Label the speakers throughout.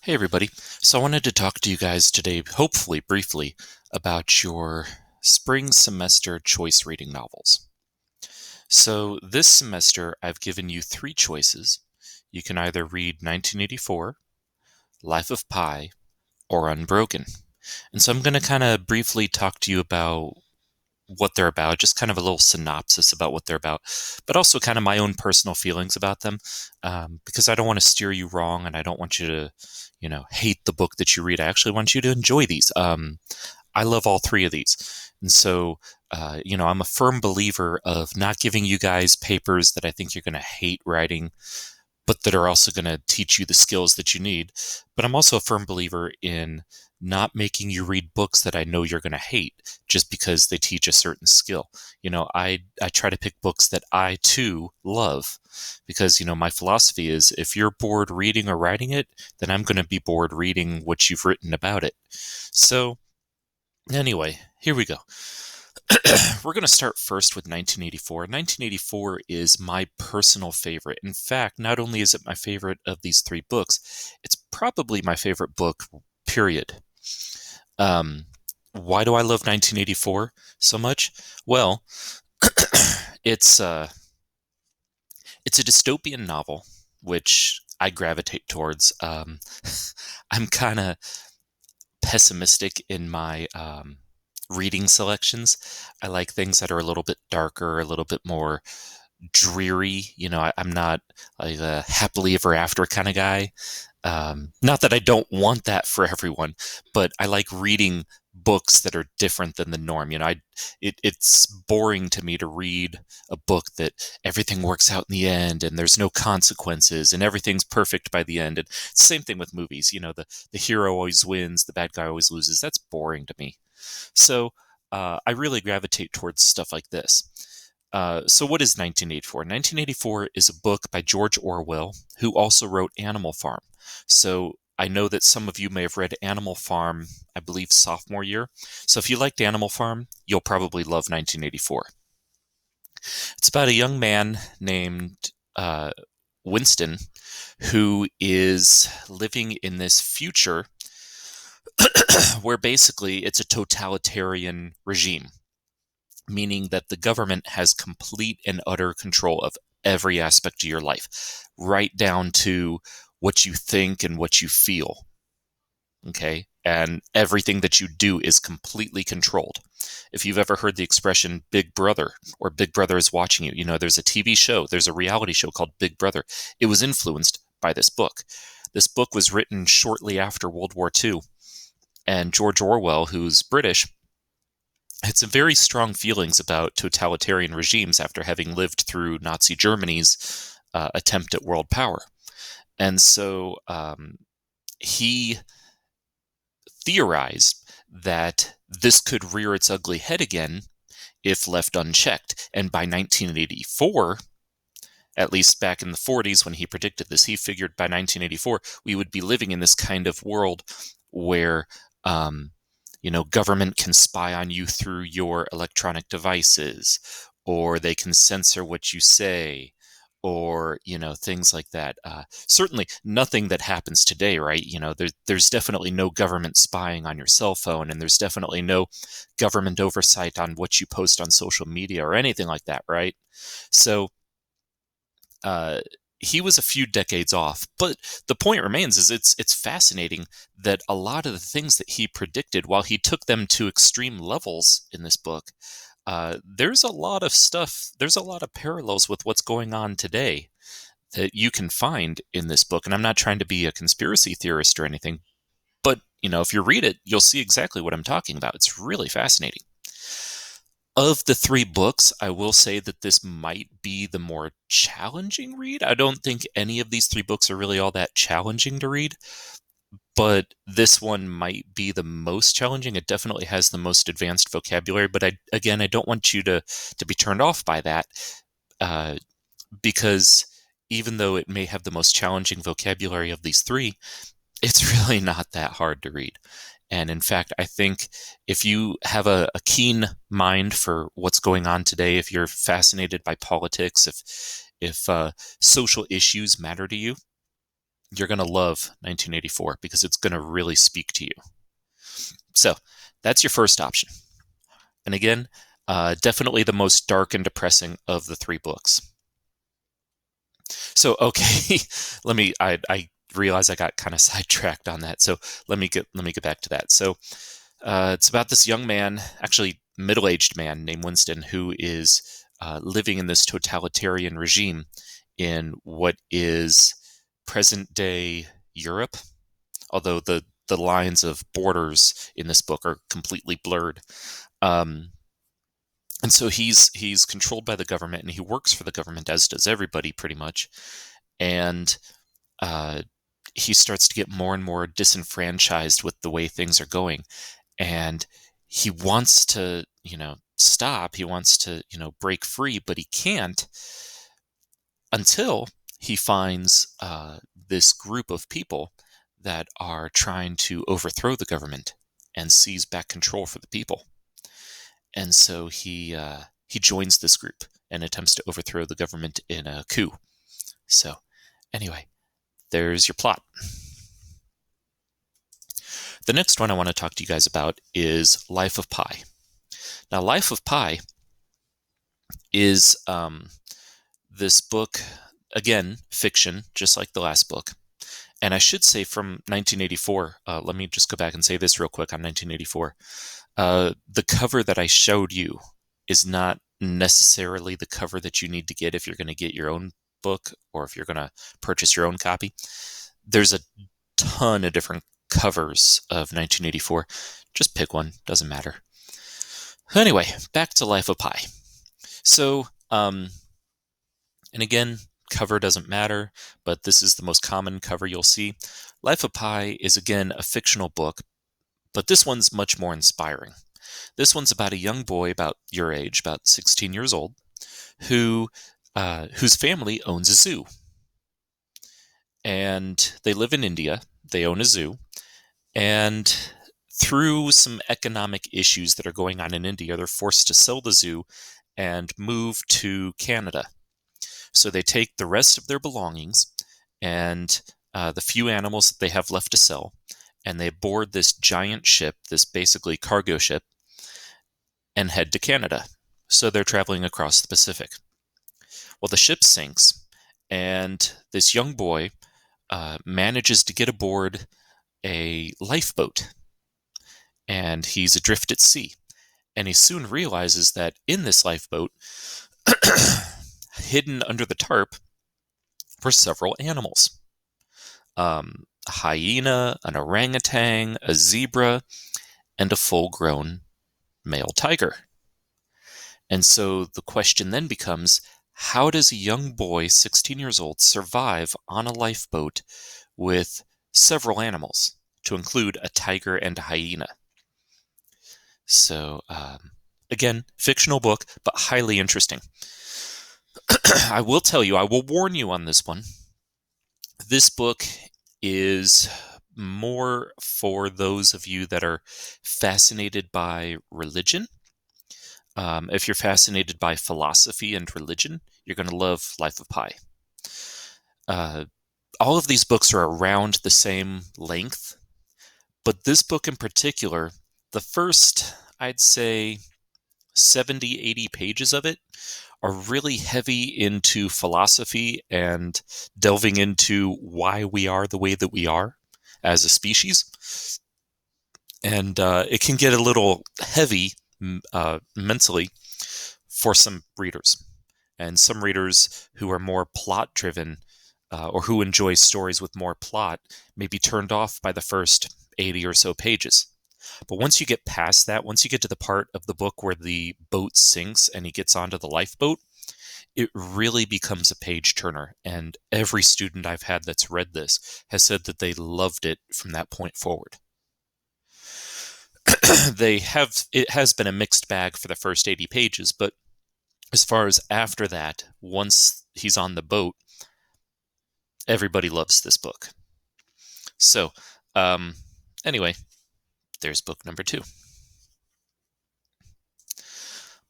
Speaker 1: Hey, everybody. So, I wanted to talk to you guys today, hopefully briefly, about your spring semester choice reading novels. So, this semester, I've given you three choices. You can either read 1984, Life of Pi, or Unbroken. And so, I'm going to kind of briefly talk to you about what they're about, just kind of a little synopsis about what they're about, but also kind of my own personal feelings about them, because I don't want to steer you wrong and I don't want you to, hate the book that you read. I actually want you to enjoy these. I love all three of these. And so, I'm a firm believer of not giving you guys papers that I think you're going to hate writing, but that are also going to teach you the skills that you need. But I'm also a firm believer in not making you read books that I know you're going to hate just because they teach a certain skill. I try to pick books that I too love because, my philosophy is if you're bored reading or writing it, then I'm going to be bored reading what you've written about it. So, anyway, here we go. We're going to start first with 1984. 1984 is my personal favorite. In fact, not only is it my favorite of these three books, it's probably my favorite book, period. Um, why do I love 1984 so much? Well, it's it's a dystopian novel, which I gravitate towards. I'm kind of pessimistic in my reading selections. I like things that are a little bit darker, a little bit more dreary. I'm not like a happily ever after kind of guy. Not that I don't want that for everyone, but I like reading books that are different than the norm. It's boring to me to read a book that everything works out in the end and there's no consequences and everything's perfect by the end. And same thing with movies. The hero always wins, the bad guy always loses. That's boring to me. So I really gravitate towards stuff like this. So what is 1984? 1984 is a book by George Orwell, who also wrote Animal Farm. So I know that some of you may have read Animal Farm, I believe, sophomore year. So if you liked Animal Farm, you'll probably love 1984. It's about a young man named Winston who is living in this future where basically it's a totalitarian regime, meaning that the government has complete and utter control of every aspect of your life, right down to what you think and what you feel. Okay. And everything that you do is completely controlled. If you've ever heard the expression Big Brother or Big Brother is watching you, there's a TV show, there's a reality show called Big Brother. It was influenced by this book. This book was written shortly after World War II. And George Orwell, who's British, had some very strong feelings about totalitarian regimes after having lived through Nazi Germany's attempt at world power. And so he theorized that this could rear its ugly head again if left unchecked. And by 1984, at least back in the 40s when he predicted this, he figured by 1984 we would be living in this kind of world where government can spy on you through your electronic devices, or they can censor what you say, or things like that. Certainly nothing that happens today, right? There's definitely no government spying on your cell phone, and there's definitely no government oversight on what you post on social media or anything like that, right? So uh, he was a few decades off, but the point remains is it's fascinating that a lot of the things that he predicted, while he took them to extreme levels in this book, there's a lot of stuff, there's a lot of parallels with what's going on today that you can find in this book. And I'm not trying to be a conspiracy theorist or anything, but if you read it, you'll see exactly what I'm talking about. It's really fascinating. Of the three books, I will say that this might be the more challenging read. I don't think any of these three books are really all that challenging to read, but this one might be the most challenging. It definitely has the most advanced vocabulary, but I don't want you to be turned off by that, uh, because even though it may have the most challenging vocabulary of these three, it's really not that hard to read. And in fact, I think if you have a keen mind for what's going on today, if you're fascinated by politics, if social issues matter to you, you're going to love 1984 because it's going to really speak to you. So that's your first option. And again, definitely the most dark and depressing of the three books. So, okay, I realize I got kind of sidetracked on that. So let me get back to that. So it's about this young man, actually middle-aged man named Winston, who is living in this totalitarian regime in what is present-day Europe, although the lines of borders in this book are completely blurred. Um, and so he's controlled by the government, and he works for the government, as does everybody pretty much. And uh, he starts to get more and more disenfranchised with the way things are going, and he wants to, stop. He wants to, break free, but he can't until he finds this group of people that are trying to overthrow the government and seize back control for the people. And so he joins this group and attempts to overthrow the government in a coup. So anyway, there's your plot. The next one I want to talk to you guys about is Life of Pi. Now, Life of Pi is this book, again, fiction, just like the last book. And I should say from 1984, let me just go back and say this real quick on 1984. The cover that I showed you is not necessarily the cover that you need to get if you're going to get your own book or if you're going to purchase your own copy. There's a ton of different covers of 1984. Just pick one, doesn't matter. Anyway, back to Life of Pi. So, and again, cover doesn't matter, but this is the most common cover you'll see. Life of Pi is, again, a fictional book, but this one's much more inspiring. This one's about a young boy about your age, about 16 years old, whose family owns a zoo. And they live in India. They own a zoo. And through some economic issues that are going on in India, they're forced to sell the zoo and move to Canada. So they take the rest of their belongings and the few animals that they have left to sell, and they board this giant ship, this basically cargo ship, and head to Canada. So they're traveling across the Pacific. Well, the ship sinks, and this young boy manages to get aboard a lifeboat, and he's adrift at sea. And he soon realizes that in this lifeboat, hidden under the tarp, were several animals. A hyena, an orangutan, a zebra, and a full-grown male tiger. And so the question then becomes, how does a young boy, 16 years old, survive on a lifeboat with several animals, to include a tiger and a hyena? So, again, fictional book, but highly interesting. I will tell you, I will warn you on this one. This book is more for those of you that are fascinated by religion. If you're fascinated by philosophy and religion, you're going to love Life of Pi. All of these books are around the same length, but this book in particular, the first, I'd say, 70, 80 pages of it are really heavy into philosophy and delving into why we are the way that we are as a species. And it can get a little heavy mentally for some readers. And some readers who are more plot-driven or who enjoy stories with more plot may be turned off by the first 80 or so pages. But once you get past that, once you get to the part of the book where the boat sinks and he gets onto the lifeboat, it really becomes a page turner. And every student I've had that's read this has said that they loved it from that point forward. It has been a mixed bag for the first 80 pages, but as far as after that, once he's on the boat, everybody loves this book. So, anyway, there's book number 2.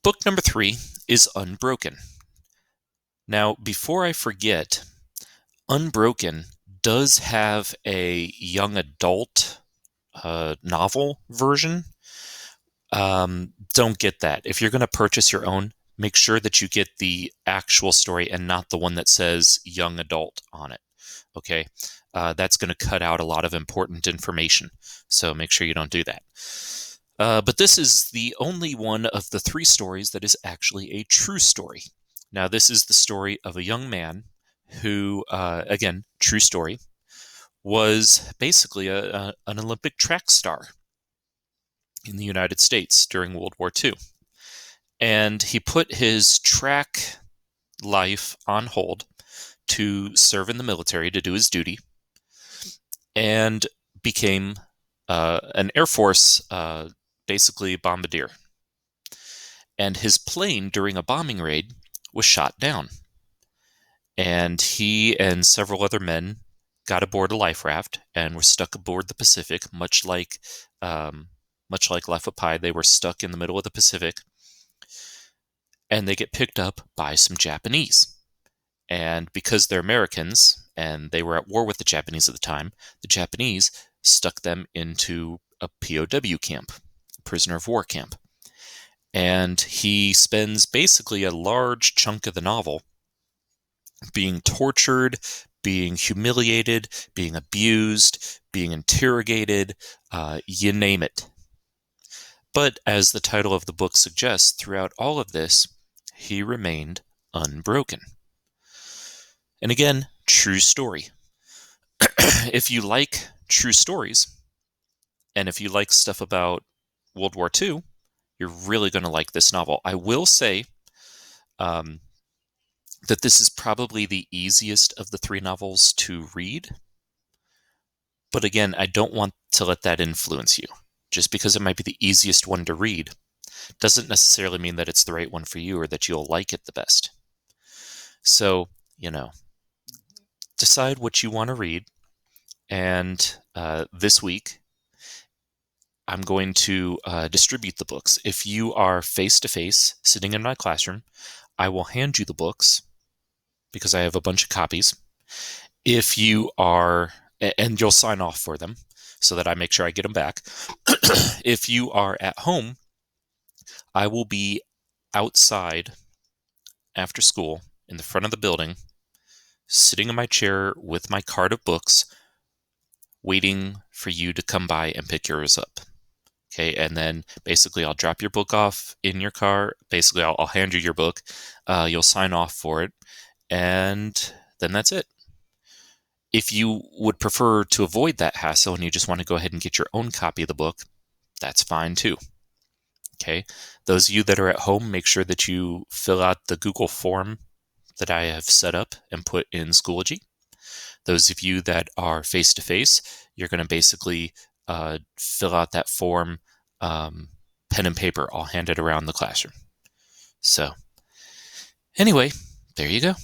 Speaker 1: Book number 3 is Unbroken. Now, before I forget, Unbroken does have a young adult novel version. Don't get that. If you're going to purchase your own, make sure that you get the actual story and not the one that says young adult on it. Okay. That's going to cut out a lot of important information. So make sure you don't do that. But this is the only one of the three stories that is actually a true story. Now, this is the story of a young man who, again, true story, was basically an Olympic track star in the United States during World War II. And he put his track life on hold to serve in the military, to do his duty, and became an Air Force, basically bombardier. And his plane, during a bombing raid, was shot down. And he and several other men got aboard a life raft and were stuck aboard the Pacific, much like Life of Pi. They were stuck in the middle of the Pacific, and they get picked up by some Japanese. And because they're Americans and they were at war with the Japanese at the time, the Japanese stuck them into a POW camp, prisoner of war camp. And he spends basically a large chunk of the novel being tortured, being humiliated, being abused, being interrogated, you name it. But as the title of the book suggests, throughout all of this, he remained unbroken. And again, true story. If you like true stories, and if you like stuff about World War II, you're really going to like this novel. I will say that this is probably the easiest of the three novels to read. But again, I don't want to let that influence you. Just because it might be the easiest one to read doesn't necessarily mean that it's the right one for you or that you'll like it the best. So, decide what you want to read. And this week, I'm going to distribute the books. If you are face-to-face sitting in my classroom, I will hand you the books because I have a bunch of copies. If you are, and you'll sign off for them so that I make sure I get them back. If you are at home, I will be outside after school in the front of the building, sitting in my chair with my cart of books, waiting for you to come by and pick yours up. Okay, and then basically I'll drop your book off in your car. Basically, I'll hand you your book. You'll sign off for it, and then that's it. If you would prefer to avoid that hassle and you just want to go ahead and get your own copy of the book, that's fine too. Okay, those of you that are at home, make sure that you fill out the Google form that I have set up and put in Schoology. Those of you that are face-to-face, you're going to basically fill out that form, pen and paper. I'll hand it around the classroom. So anyway, there you go.